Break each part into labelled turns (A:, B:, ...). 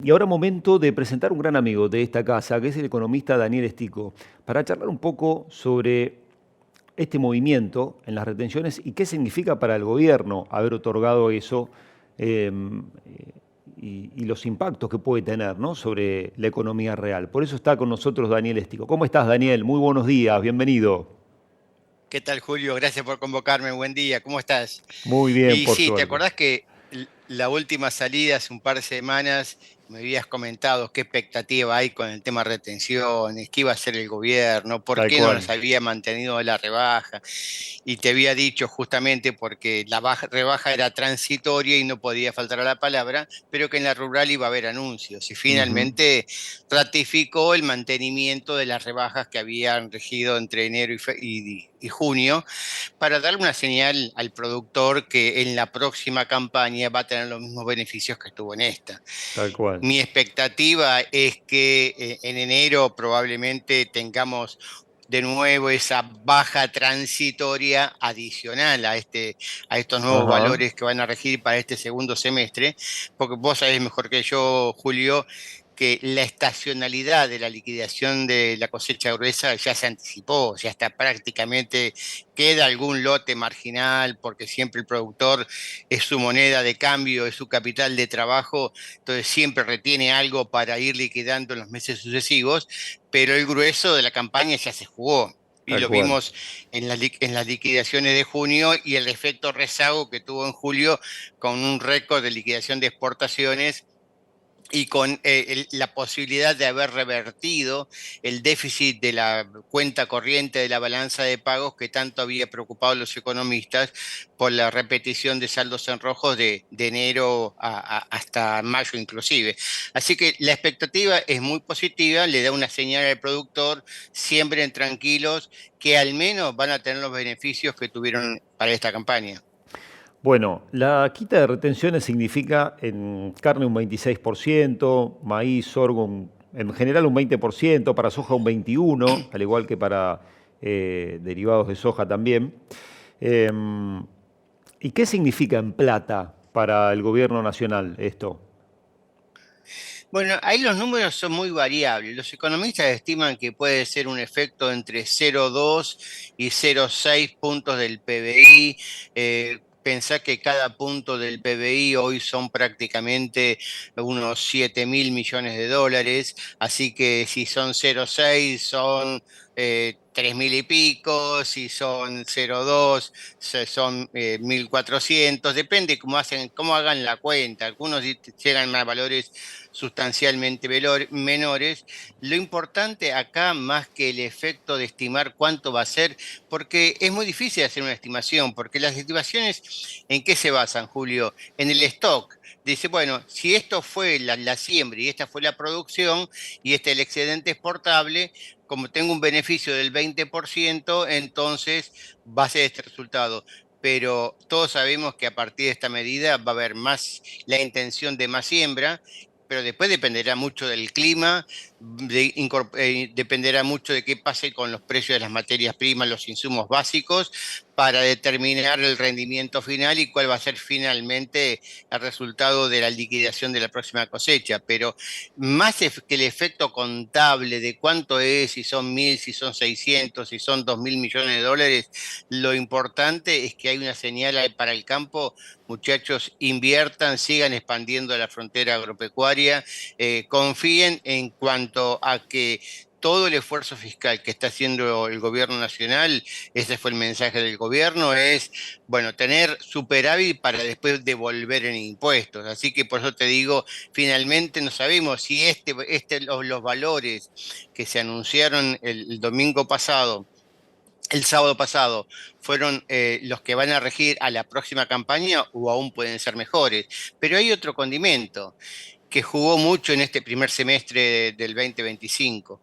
A: Y ahora momento de presentar un gran amigo de esta casa, que es el economista Daniel Estico, para charlar un poco sobre este movimiento en las retenciones y qué significa para el gobierno haber otorgado eso eh, y los impactos que puede tener, ¿no?, sobre la economía real. Por eso está con nosotros Daniel Estico. ¿Cómo estás, Daniel? Muy buenos días, bienvenido.
B: ¿Qué tal, Julio? Gracias por convocarme. Buen día, ¿cómo estás?
A: Muy bien,
B: Y
A: por
B: sí, ¿te
A: suerte.
B: acordás que la última salida hace un par de semanas me habías comentado qué expectativa hay con el tema retenciones, qué iba a hacer el gobierno, por
A: Tal
B: qué no
A: cual.
B: las había mantenido la rebaja? Y te había dicho justamente porque la rebaja era transitoria y no podía faltar a la palabra, pero que en la rural iba a haber anuncios. Y
A: Ujú.
B: finalmente ratificó el mantenimiento de las rebajas que habían regido entre enero y junio, para darle una señal al productor que en la próxima campaña va a tener los mismos beneficios que tuvo en esta.
A: Tal cual.
B: Mi expectativa es que en enero probablemente tengamos de nuevo esa baja transitoria adicional a estos nuevos
A: Ajá.
B: valores que van a regir para este segundo semestre, porque vos sabés mejor que yo, Julio, que la estacionalidad de la liquidación de la cosecha gruesa ya se anticipó, ya está prácticamente, queda algún lote marginal, porque siempre el productor es su moneda de cambio, es su capital de trabajo, entonces siempre retiene algo para ir liquidando en los meses sucesivos, pero el grueso de la campaña ya se jugó. Y
A: Tal
B: lo
A: cual.
B: vimos en las liquidaciones de junio y el efecto rezago que tuvo en julio con un récord de liquidación de exportaciones y con la posibilidad de haber revertido el déficit de la cuenta corriente de la balanza de pagos que tanto había preocupado a los economistas por la repetición de saldos en rojos de enero hasta mayo inclusive. Así que la expectativa es muy positiva, le da una señal al productor, siembren tranquilos, que al menos van a tener los beneficios que tuvieron para esta campaña.
A: Bueno, la quita de retenciones significa en carne un 26%, maíz, sorgo en general un 20%, para soja un 21%, al igual que para derivados de soja también. Em, ¿Y qué significa en plata para el gobierno nacional esto?
B: Bueno, ahí los números son muy variables. Los economistas estiman que puede ser un efecto entre 0,2 y 0,6 puntos del PBI. Pensá que cada punto del PBI hoy son prácticamente unos 7.000 millones de dólares, así que si son 0,6 son 3.000 y pico, si son 0,2 son 1.400, depende cómo hagan la cuenta. Algunos llegan a valores sustancialmente menores. Lo importante acá, más que el efecto de estimar cuánto va a ser, porque es muy difícil hacer una estimación, porque las estimaciones, ¿en qué se basan, Julio? En el stock. Dice, bueno, si esto fue la siembra y esta fue la producción y este el excedente exportable, como tengo un beneficio del 20%, entonces va a ser este resultado. Pero todos sabemos que a partir de esta medida va a haber más la intención de más siembra, pero después dependerá mucho del clima, dependerá mucho de qué pase con los precios de las materias primas, los insumos básicos, para determinar el rendimiento final y cuál va a ser finalmente el resultado de la liquidación de la próxima cosecha. Pero más que el efecto contable de cuánto es, si son 1.000, si son 600, si son 2.000 millones de dólares, lo importante es que hay una señal ahí para el campo. Muchachos, inviertan, sigan expandiendo la frontera agropecuaria, confíen en cuanto a que todo el esfuerzo fiscal que está haciendo el gobierno nacional, ese fue el mensaje del gobierno, es, bueno, tener superávit para después devolver en impuestos. Así que por eso te digo, finalmente no sabemos si los valores que se anunciaron el domingo pasado, el sábado pasado, fueron los que van a regir a la próxima campaña o aún pueden ser mejores. Pero hay otro condimento que jugó mucho en este primer semestre del 2025: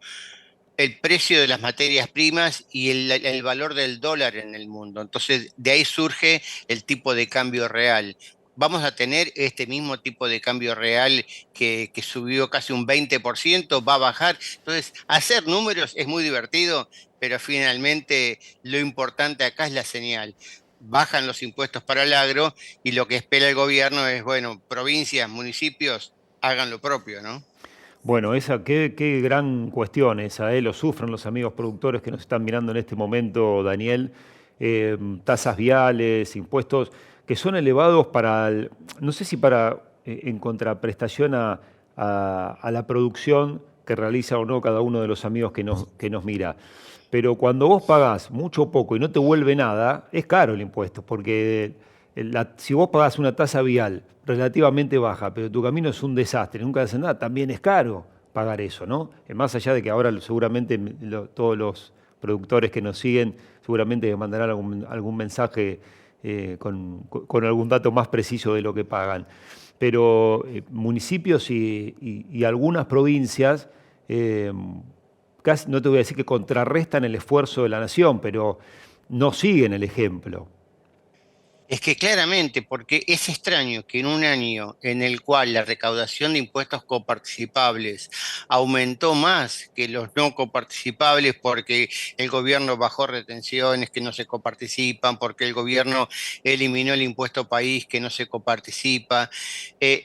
B: el precio de las materias primas y el valor del dólar en el mundo. Entonces, de ahí surge el tipo de cambio real. Vamos a tener este mismo tipo de cambio real que subió casi un 20%, va a bajar. Entonces, hacer números es muy divertido, pero finalmente lo importante acá es la señal. Bajan los impuestos para el agro y lo que espera el gobierno es, bueno, provincias, municipios. hagan lo propio, ¿no?
A: Bueno, qué gran cuestión esa, ¿eh? Lo sufren los amigos productores que nos están mirando en este momento, Daniel. Tasas viales, impuestos que son elevados no sé si en contraprestación a la producción que realiza o no cada uno de los amigos que nos mira. Pero cuando vos pagás mucho o poco y no te vuelve nada, es caro el impuesto, porque si vos pagás una tasa vial relativamente baja, pero tu camino es un desastre, nunca haces nada, también es caro pagar eso, ¿no? Más allá de que ahora seguramente todos los productores que nos siguen seguramente mandarán algún mensaje con algún dato más preciso de lo que pagan. Pero municipios y algunas provincias, eh, casi, no te voy a decir que contrarrestan el esfuerzo de la nación, pero no siguen el ejemplo.
B: Es que claramente, porque es extraño que en un año en el cual la recaudación de impuestos coparticipables aumentó más que los no coparticipables, porque el gobierno bajó retenciones que no se coparticipan, porque el gobierno eliminó el impuesto país que no se coparticipa,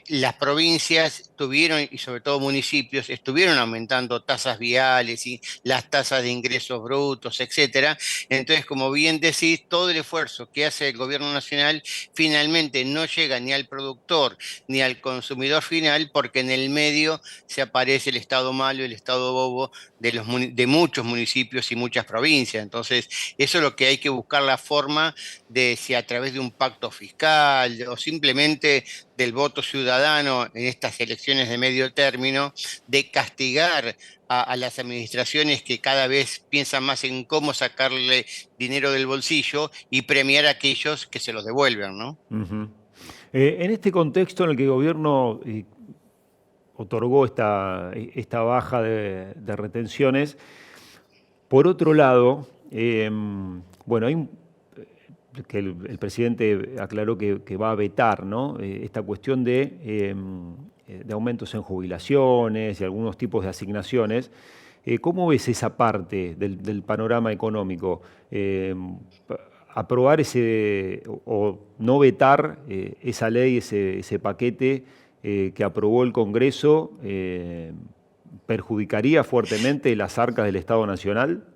B: las provincias tuvieron, y sobre todo municipios, estuvieron aumentando tasas viales y las tasas de ingresos brutos, etcétera. Entonces, como bien decís, todo el esfuerzo que hace el gobierno nacional finalmente no llega ni al productor ni al consumidor final, porque en el medio se aparece el estado malo, el estado bobo de muchos municipios y muchas provincias. Entonces, eso es lo que hay que buscar la forma de, si a través de un pacto fiscal o simplemente del voto ciudadano en estas elecciones de medio término, de castigar a las administraciones que cada vez piensan más en cómo sacarle dinero del bolsillo y premiar a aquellos que se los devuelven, ¿no?
A: Ujú. En este contexto en el que el gobierno otorgó esta baja de retenciones, por otro lado, bueno, que el presidente aclaró que va a vetar, ¿no? Esta cuestión de aumentos en jubilaciones y algunos tipos de asignaciones. ¿Cómo ves esa parte del panorama económico? Aprobar o no vetar esa ley, ese paquete que aprobó el Congreso, ¿perjudicaría fuertemente las arcas del Estado Nacional?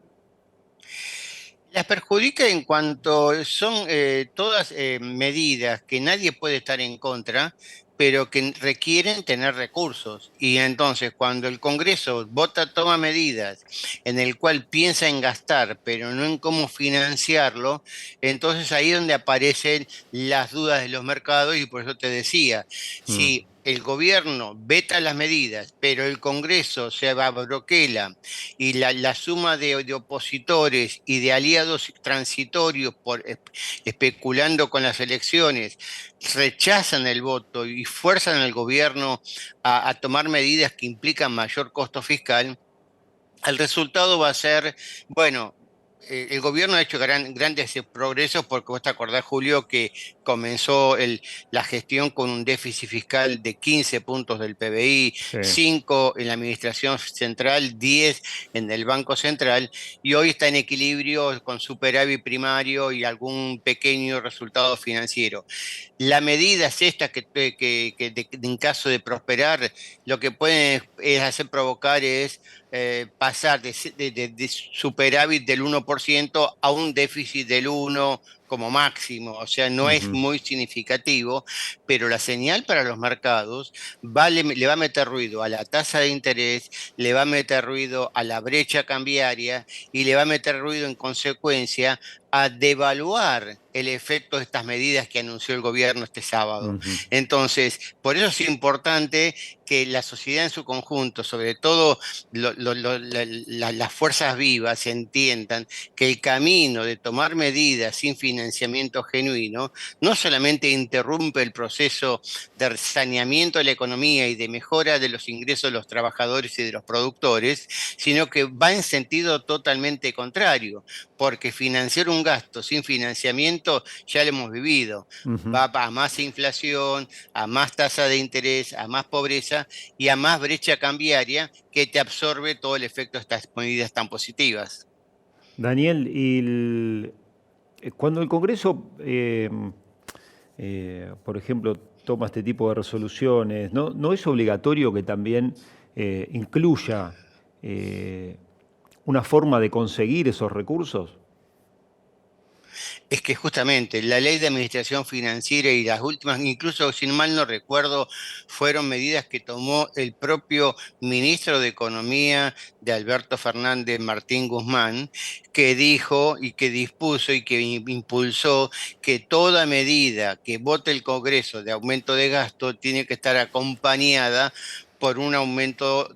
B: Las perjudica en cuanto son todas medidas que nadie puede estar en contra, pero que requieren tener recursos. Y entonces, cuando el Congreso vota, toma medidas en el cual piensa en gastar, pero no en cómo financiarlo, entonces ahí es donde aparecen las dudas de los mercados y por eso te decía,
A: Mm,
B: si el gobierno veta las medidas, pero el Congreso se abroquela y la suma de opositores y de aliados transitorios especulando con las elecciones rechazan el voto y fuerzan al gobierno a tomar medidas que implican mayor costo fiscal, el resultado va a ser, bueno, el gobierno ha hecho grandes progresos porque vos te acordás, Julio, que comenzó la gestión con un déficit fiscal de 15 puntos del PBI,
A: sí.
B: 5 en la administración central, 10 en el Banco Central, y hoy está en equilibrio con superávit primario y algún pequeño resultado financiero. La medida es esta en caso de prosperar, lo que pueden es hacer provocar es pasar de superávit del 1% a un déficit del 1 como máximo, o sea, no es
A: Ujú.
B: muy significativo, pero la señal para los mercados le va a meter ruido a la tasa de interés, le va a meter ruido a la brecha cambiaria y le va a meter ruido en consecuencia a devaluar el efecto de estas medidas que anunció el gobierno este sábado.
A: Ujú.
B: Entonces, por eso es importante que la sociedad en su conjunto, sobre todo las fuerzas vivas, entiendan que el camino de tomar medidas sin financiamiento genuino no solamente interrumpe el proceso de saneamiento de la economía y de mejora de los ingresos de los trabajadores y de los productores, sino que va en sentido totalmente contrario, porque financiar un gasto sin financiamiento ya lo hemos vivido.
A: Ujú.
B: Va a más inflación, a más tasa de interés, a más pobreza y a más brecha cambiaria que te absorbe todo el efecto de estas medidas tan positivas.
A: Daniel, cuando el Congreso, por ejemplo, toma este tipo de resoluciones, ¿no es obligatorio que también incluya una forma de conseguir esos recursos?
B: Es que justamente la ley de administración financiera y las últimas, incluso si mal no recuerdo, fueron medidas que tomó el propio ministro de Economía de Alberto Fernández Martín Guzmán, que dijo y que dispuso y que impulsó que toda medida que vote el Congreso de aumento de gasto tiene que estar acompañada por un aumento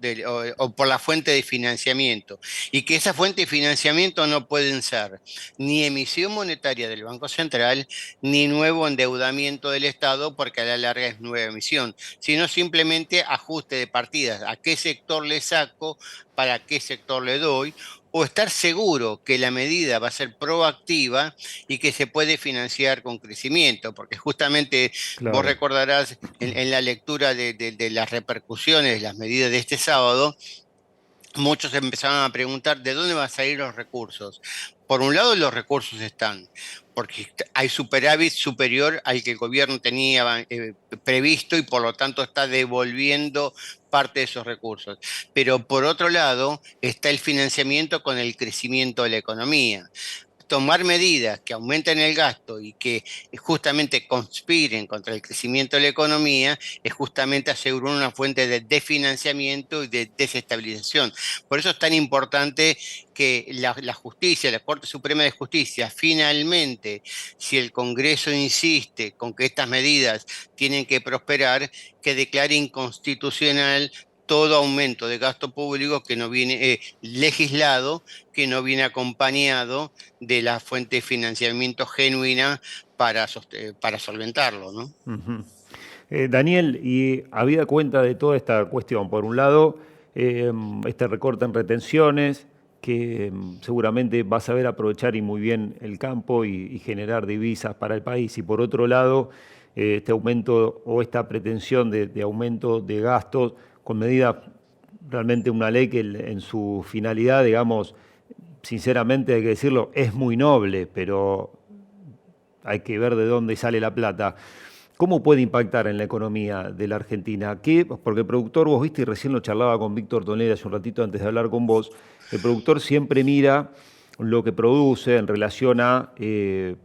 B: o por la fuente de financiamiento, y que esa fuente de financiamiento no pueden ser ni emisión monetaria del Banco Central, ni nuevo endeudamiento del Estado, porque a la larga es nueva emisión, sino simplemente ajuste de partidas, a qué sector le saco, para qué sector le doy, o estar seguro que la medida va a ser proactiva y que se puede financiar con crecimiento, porque justamente vos
A: Claro.
B: recordarás en la lectura de las repercusiones de las medidas de este sábado, muchos empezaron a preguntar de dónde van a salir los recursos. Por un lado, los recursos están, porque hay superávit superior al que el gobierno tenía previsto y por lo tanto está devolviendo parte de esos recursos. Pero por otro lado, está el financiamiento con el crecimiento de la economía. Tomar medidas que aumenten el gasto y que justamente conspiren contra el crecimiento de la economía es justamente asegurar una fuente de desfinanciamiento y de desestabilización. Por eso es tan importante que la justicia, la Corte Suprema de Justicia, finalmente, si el Congreso insiste con que estas medidas tienen que prosperar, que declare inconstitucional todo aumento de gasto público que no viene legislado, que no viene acompañado de la fuente de financiamiento genuina para solventarlo, ¿no?
A: Ujú. Daniel, y habida cuenta de toda esta cuestión, por un lado, este recorte en retenciones, que seguramente va a saber aprovechar y muy bien el campo y generar divisas para el país, y por otro lado, este aumento o esta pretensión de aumento de gastos con medidas, realmente una ley que en su finalidad, digamos, sinceramente hay que decirlo, es muy noble, pero hay que ver de dónde sale la plata. ¿Cómo puede impactar en la economía de la Argentina? ¿Qué? Porque el productor, vos viste, y recién lo charlaba con Víctor Tonel hace un ratito antes de hablar con vos, el productor siempre mira lo que produce en relación a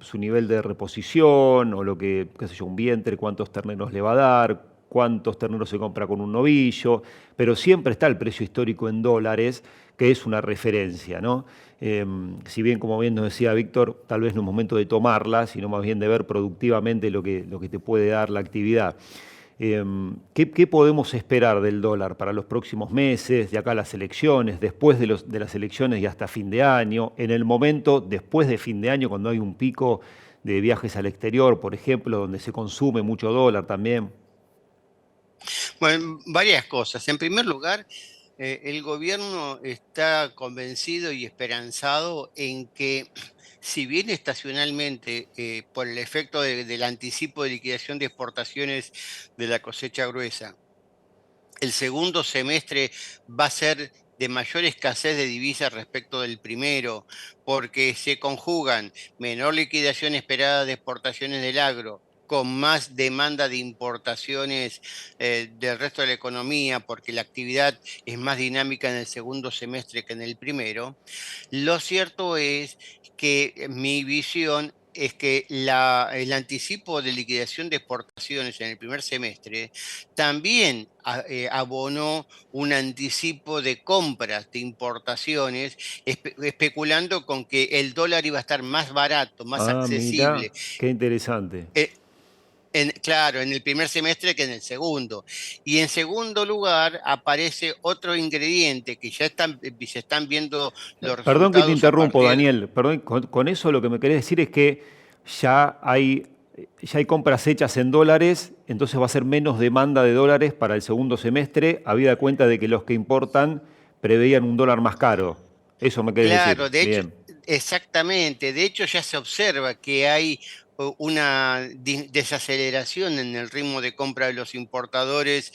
A: su nivel de reposición o lo que, qué sé yo, un vientre, cuántos terneros le va a dar, cuántos terneros se compra con un novillo, pero siempre está el precio histórico en dólares, que es una referencia, ¿no? Si bien, como bien nos decía Víctor, tal vez no es momento de tomarla, sino más bien de ver productivamente lo que te puede dar la actividad. ¿Qué podemos esperar del dólar para los próximos meses, de acá a las elecciones, después de las elecciones y hasta fin de año, en el momento después de fin de año, cuando hay un pico de viajes al exterior, por ejemplo, donde se consume mucho dólar también?
B: Bueno, varias cosas. En primer lugar, el gobierno está convencido y esperanzado en que, si bien estacionalmente, por el efecto del anticipo de liquidación de exportaciones de la cosecha gruesa, el segundo semestre va a ser de mayor escasez de divisas respecto del primero, porque se conjugan menor liquidación esperada de exportaciones del agro, con más demanda de importaciones del resto de la economía, porque la actividad es más dinámica en el segundo semestre que en el primero. Lo cierto es que mi visión es que el anticipo de liquidación de exportaciones en el primer semestre también abonó un anticipo de compras de importaciones, especulando con que el dólar iba a estar más barato, más
A: Ah, mira,
B: accesible.
A: qué interesante.
B: eh, claro, en el primer semestre que en el segundo. Y en segundo lugar aparece otro ingrediente que ya se están viendo los
A: Perdón que te
B: resultados a
A: interrumpo,
B: partir.
A: Daniel. Perdón, con eso lo que me querés decir es que ya hay, ya hay compras hechas en dólares, entonces va a ser menos demanda de dólares para el segundo semestre, habida cuenta de que los que importan preveían un dólar más caro. Eso me querés decir.
B: Claro, de hecho,
A: Bien.
B: exactamente. De hecho, ya se observa que hay una desaceleración en el ritmo de compra de los importadores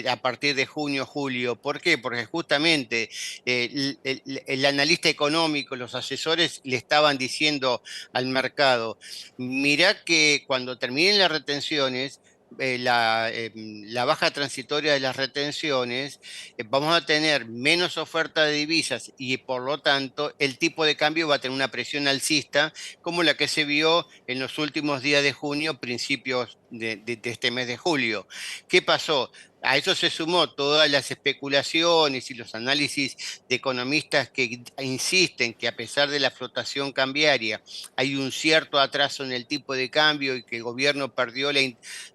B: a partir de junio, julio. ¿Por qué? Porque justamente el analista económico, los asesores le estaban diciendo al mercado: mirá que cuando terminen las retenciones, la baja transitoria de las retenciones, vamos a tener menos oferta de divisas y por lo tanto el tipo de cambio va a tener una presión alcista como la que se vio en los últimos días de junio, principios de este mes de julio. ¿Qué pasó? A eso se sumó todas las especulaciones y los análisis de economistas que insisten que a pesar de la flotación cambiaria hay un cierto atraso en el tipo de cambio y que el gobierno perdió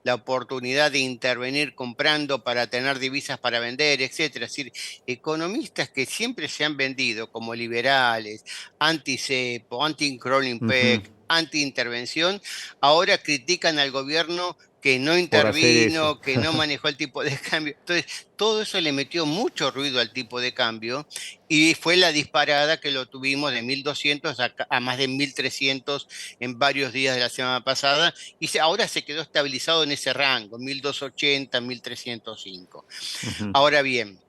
B: la oportunidad de intervenir comprando para tener divisas para vender, etcétera. Es decir, economistas que siempre se han vendido como liberales, anti-cepo, anti-crawling
A: Ujú.
B: peg, anti-intervención, ahora critican al gobierno que no
A: Por hacer eso.
B: intervino, que no manejó el tipo de cambio. Entonces, todo eso le metió mucho ruido al tipo de cambio y fue la disparada que lo tuvimos de 1.200 a más de 1.300 en varios días de la semana pasada y ahora se quedó estabilizado en ese rango, 1.280, 1.305.
A: Ujú.
B: Ahora bien,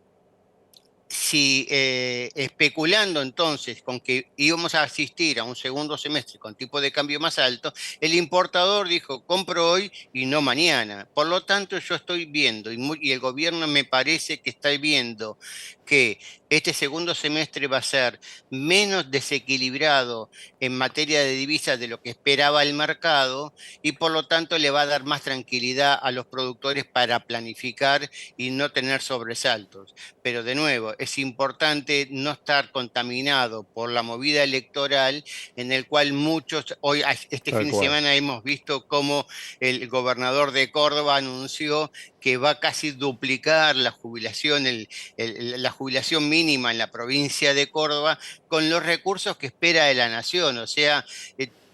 B: si especulando entonces con que íbamos a asistir a un segundo semestre con tipo de cambio más alto, el importador dijo, compro hoy y no mañana. Por lo tanto, yo estoy viendo, y el gobierno me parece que está viendo que este segundo semestre va a ser menos desequilibrado en materia de divisas de lo que esperaba el mercado y por lo tanto le va a dar más tranquilidad a los productores para planificar y no tener sobresaltos. Pero de nuevo, es importante no estar contaminado por la movida electoral en el cual muchos, hoy, este
A: Tal
B: fin de
A: cual.
B: semana hemos visto cómo el gobernador de Córdoba anunció que va a casi duplicar la jubilación, la jubilación mínima en la provincia de Córdoba con los recursos que espera de la nación. O sea,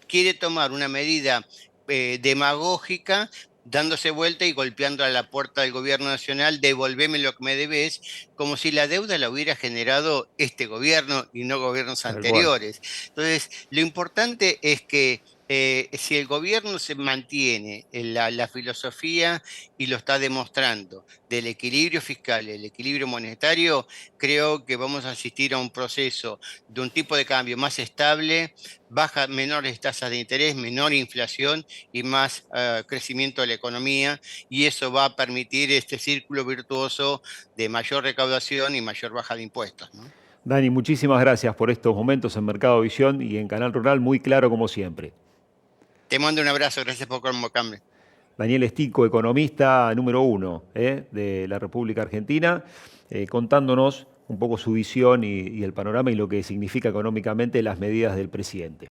B: quiere tomar una medida demagógica dándose vuelta y golpeando a la puerta del gobierno nacional, devolveme lo que me debes, como si la deuda la hubiera generado este gobierno y no gobiernos
A: Tal cual.
B: anteriores. Entonces, lo importante es que si el gobierno se mantiene en la filosofía y lo está demostrando del equilibrio fiscal y el equilibrio monetario, creo que vamos a asistir a un proceso de un tipo de cambio más estable, menores tasas de interés, menor inflación y más crecimiento de la economía, y eso va a permitir este círculo virtuoso de mayor recaudación y mayor baja de impuestos, ¿no?
A: Dani, muchísimas gracias por estos momentos en Mercado Visión y en Canal Rural, muy claro como siempre.
B: Te mando un abrazo, gracias por convocarme.
A: Daniel Estico, economista número uno de la República Argentina, contándonos un poco su visión y el panorama y lo que significa económicamente las medidas del presidente.